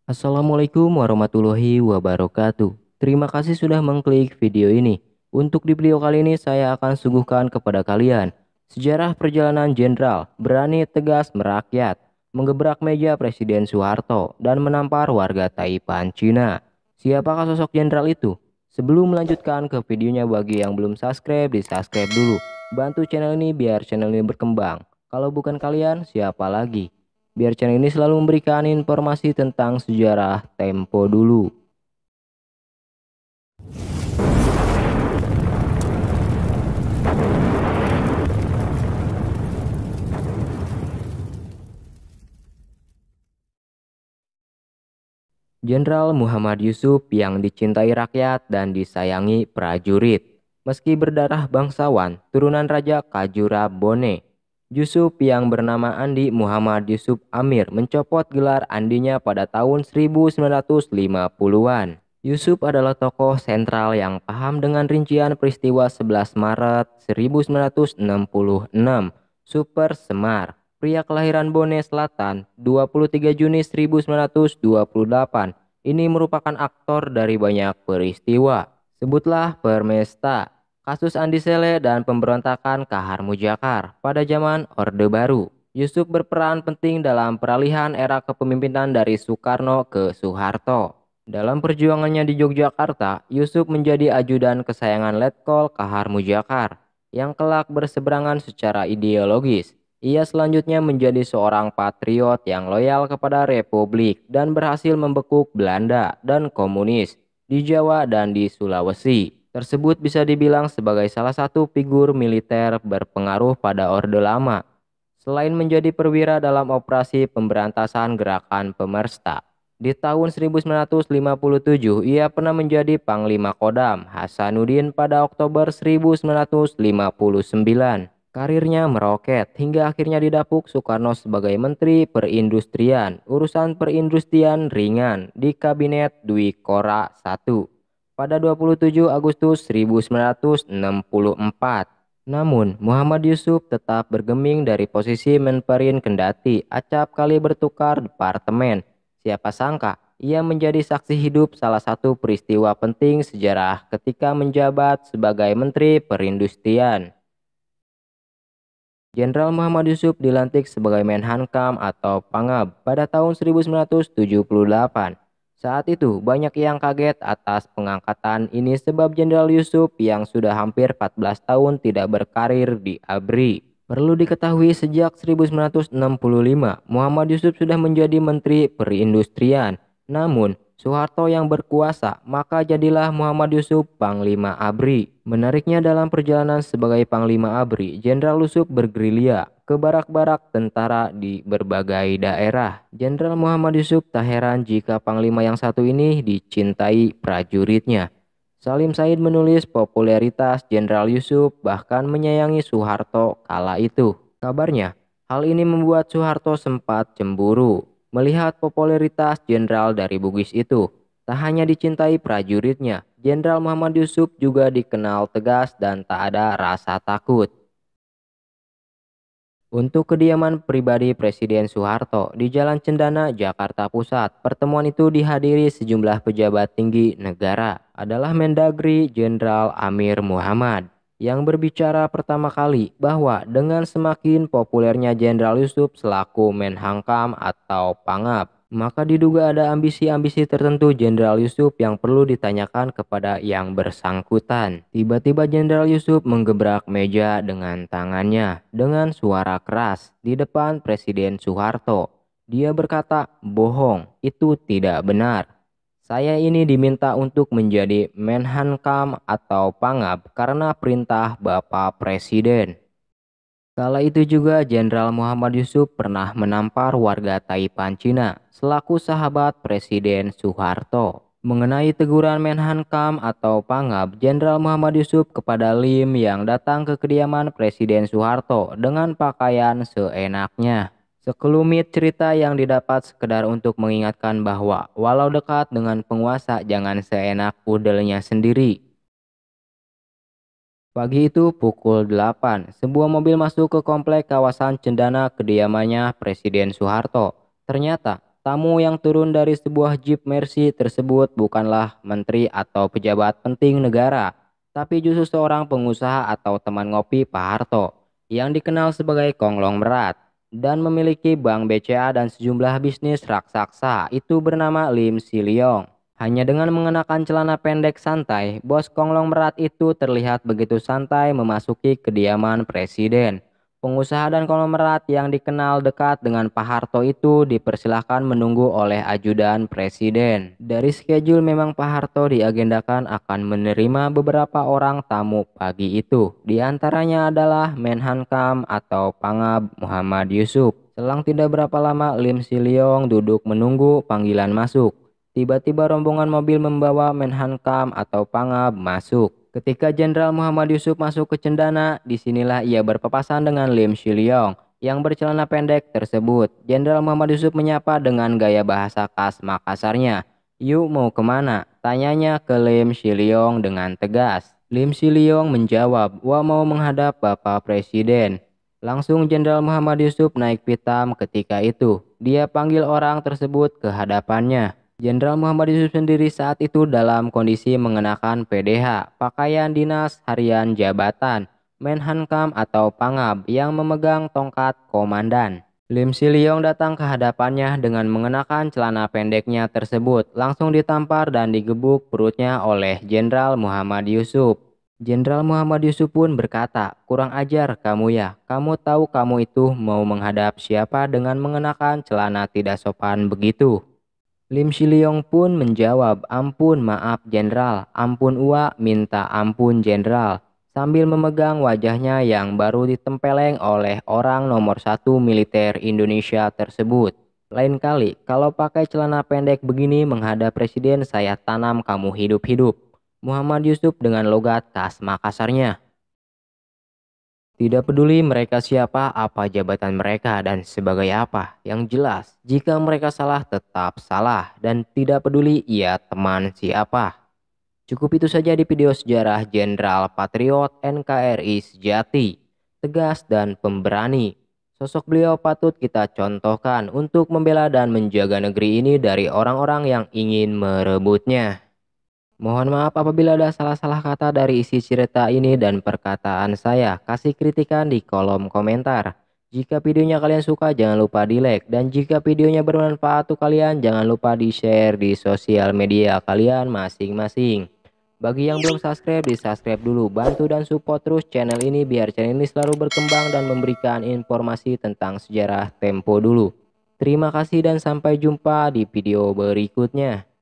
Assalamualaikum warahmatullahi wabarakatuh. Terima kasih sudah mengklik video ini. Untuk di video kali ini saya akan suguhkan kepada kalian sejarah perjalanan jenderal berani tegas merakyat, menggebrak meja Presiden Soeharto dan menampar warga Taipan Cina. Siapakah sosok jenderal itu? Sebelum melanjutkan ke videonya, bagi yang belum subscribe, di subscribe dulu. Bantu channel ini biar channel ini berkembang. Kalau bukan kalian, siapa lagi? Biar channel ini selalu memberikan informasi tentang sejarah Tempo dulu. Jenderal Muhammad Yusuf yang dicintai rakyat dan disayangi prajurit. Meski berdarah bangsawan, turunan Raja Kajura Bone, Yusuf yang bernama Andi Muhammad Yusuf Amir mencopot gelar Andinya pada tahun 1950-an. Yusuf adalah tokoh sentral yang paham dengan rincian peristiwa 11 Maret 1966, Super Semar, pria kelahiran Bone Selatan, 23 Juni 1928. Ini merupakan aktor dari banyak peristiwa. Sebutlah Permesta, kasus Andi Sele dan pemberontakan Kahar Mujakar pada zaman Orde Baru. Yusuf berperan penting dalam peralihan era kepemimpinan dari Soekarno ke Soeharto. Dalam perjuangannya di Yogyakarta, Yusuf menjadi ajudan kesayangan Letkol Kahar Mujakar yang kelak berseberangan secara ideologis. Ia selanjutnya menjadi seorang patriot yang loyal kepada Republik dan berhasil membekuk Belanda dan komunis di Jawa dan di Sulawesi. Tersebut bisa dibilang sebagai salah satu figur militer berpengaruh pada Orde Lama. Selain menjadi perwira dalam operasi pemberantasan gerakan Pemersta, di tahun 1957 ia pernah menjadi Panglima Kodam Hasanuddin pada Oktober 1959. Karirnya meroket hingga akhirnya didapuk Soekarno sebagai Menteri Perindustrian, urusan perindustrian ringan di Kabinet Dwi Kora I pada 27 Agustus 1964. Namun, Muhammad Yusuf tetap bergeming dari posisi Menperin kendati acap kali bertukar departemen. Siapa sangka ia menjadi saksi hidup salah satu peristiwa penting sejarah ketika menjabat sebagai Menteri Perindustrian. Jenderal Muhammad Yusuf dilantik sebagai Menhankam atau Pangab pada tahun 1978. Saat itu banyak yang kaget atas pengangkatan ini sebab Jenderal Yusuf yang sudah hampir 14 tahun tidak berkarir di ABRI. Perlu diketahui sejak 1965 Muhammad Yusuf sudah menjadi Menteri Perindustrian. Namun Soeharto yang berkuasa, maka jadilah Muhammad Yusuf Panglima ABRI. Menariknya dalam perjalanan sebagai Panglima ABRI, Jenderal Yusuf bergerilya ke barak-barak tentara di berbagai daerah. Jenderal Muhammad Yusuf tak heran jika Panglima yang satu ini dicintai prajuritnya. Salim Said menulis popularitas Jenderal Yusuf bahkan menyayangi Soeharto kala itu. Kabarnya, hal ini membuat Soeharto sempat cemburu melihat popularitas jenderal dari Bugis itu. Tak hanya dicintai prajuritnya, Jenderal Muhammad Yusuf juga dikenal tegas dan tak ada rasa takut. Untuk kediaman pribadi Presiden Soeharto di Jalan Cendana, Jakarta Pusat, pertemuan itu dihadiri sejumlah pejabat tinggi negara. Adalah Mendagri Jenderal Amir Muhammad yang berbicara pertama kali bahwa dengan semakin populernya Jenderal Yusuf selaku Menhankam atau Pangap, maka diduga ada ambisi-ambisi tertentu Jenderal Yusuf yang perlu ditanyakan kepada yang bersangkutan. Tiba-tiba Jenderal Yusuf menggebrak meja dengan tangannya dengan suara keras di depan Presiden Soeharto. Dia berkata, "Bohong, itu tidak benar. Saya ini diminta untuk menjadi Menhankam atau Pangap karena perintah Bapak Presiden." Kala itu juga Jenderal Muhammad Yusuf pernah menampar warga Taipan Cina selaku sahabat Presiden Soeharto. Mengenai teguran Menhankam atau Pangab, Jenderal Muhammad Yusuf kepada Lim yang datang ke kediaman Presiden Soeharto dengan pakaian seenaknya. Sekelumit cerita yang didapat sekedar untuk mengingatkan bahwa walau dekat dengan penguasa jangan seenak pudelnya sendiri. Pagi itu pukul 8, sebuah mobil masuk ke komplek kawasan Cendana kediamannya Presiden Soeharto. Ternyata Tamu yang turun dari sebuah Jeep Mercy tersebut bukanlah menteri atau pejabat penting negara, tapi justru seorang pengusaha atau teman ngopi Pak Harto yang dikenal sebagai konglomerat dan memiliki bank BCA dan sejumlah bisnis raksasa itu bernama Lim Siliong. Hanya dengan mengenakan celana pendek santai, bos konglomerat itu terlihat begitu santai memasuki kediaman presiden. Pengusaha dan konglomerat yang dikenal dekat dengan Pak Harto itu dipersilahkan menunggu oleh ajudan presiden. Dari schedule memang Pak Harto diagendakan akan menerima beberapa orang tamu pagi itu. Di antaranya adalah Menhankam atau Pangab Muhammad Yusuf. Selang tidak berapa lama Lim Siliong duduk menunggu panggilan masuk. Tiba-tiba rombongan mobil membawa Menhankam atau Pangab masuk. Ketika Jenderal Muhammad Yusuf masuk ke cendana, disinilah ia berpapasan dengan Lim Siliong yang bercelana pendek tersebut. Jenderal Muhammad Yusuf menyapa dengan gaya bahasa khas Makassarnya. "Yuk mau kemana?" tanyanya ke Lim Siliong dengan tegas. Lim Siliong menjawab, "Wah mau menghadap Bapak Presiden." Langsung Jenderal Muhammad Yusuf naik pitam ketika itu. Dia panggil orang tersebut ke hadapannya. Jenderal Muhammad Yusuf sendiri saat itu dalam kondisi mengenakan PDH, pakaian dinas harian jabatan, Menhankam atau Pangab yang memegang tongkat komandan. Lim Siliong datang ke hadapannya dengan mengenakan celana pendeknya tersebut, langsung ditampar dan digebuk perutnya oleh Jenderal Muhammad Yusuf. Jenderal Muhammad Yusuf pun berkata, "Kurang ajar kamu ya, kamu tahu kamu itu mau menghadap siapa dengan mengenakan celana tidak sopan begitu?" Lim Siliong pun menjawab, "Ampun maaf Jenderal, ampun Uwa minta ampun Jenderal." Sambil memegang wajahnya yang baru ditempeleng oleh orang nomor 1 militer Indonesia tersebut. "Lain kali kalau pakai celana pendek begini menghadap presiden saya tanam kamu hidup-hidup." Muhammad Yusuf dengan logat khas Makassarnya. Tidak peduli mereka siapa, apa jabatan mereka, dan sebagai apa. Yang jelas, jika mereka salah tetap salah, dan tidak peduli ia teman siapa. Cukup itu saja di video sejarah Jenderal Patriot NKRI sejati, tegas dan pemberani. Sosok beliau patut kita contohkan untuk membela dan menjaga negeri ini dari orang-orang yang ingin merebutnya. Mohon maaf apabila ada salah-salah kata dari isi cerita ini dan perkataan saya. Kasih kritikan di kolom komentar. Jika videonya kalian suka jangan lupa di like. Dan jika videonya bermanfaat untuk kalian jangan lupa di share di sosial media kalian masing-masing. Bagi yang belum subscribe di subscribe dulu. Bantu dan support terus channel ini biar channel ini selalu berkembang dan memberikan informasi tentang sejarah Tempo dulu. Terima kasih dan sampai jumpa di video berikutnya.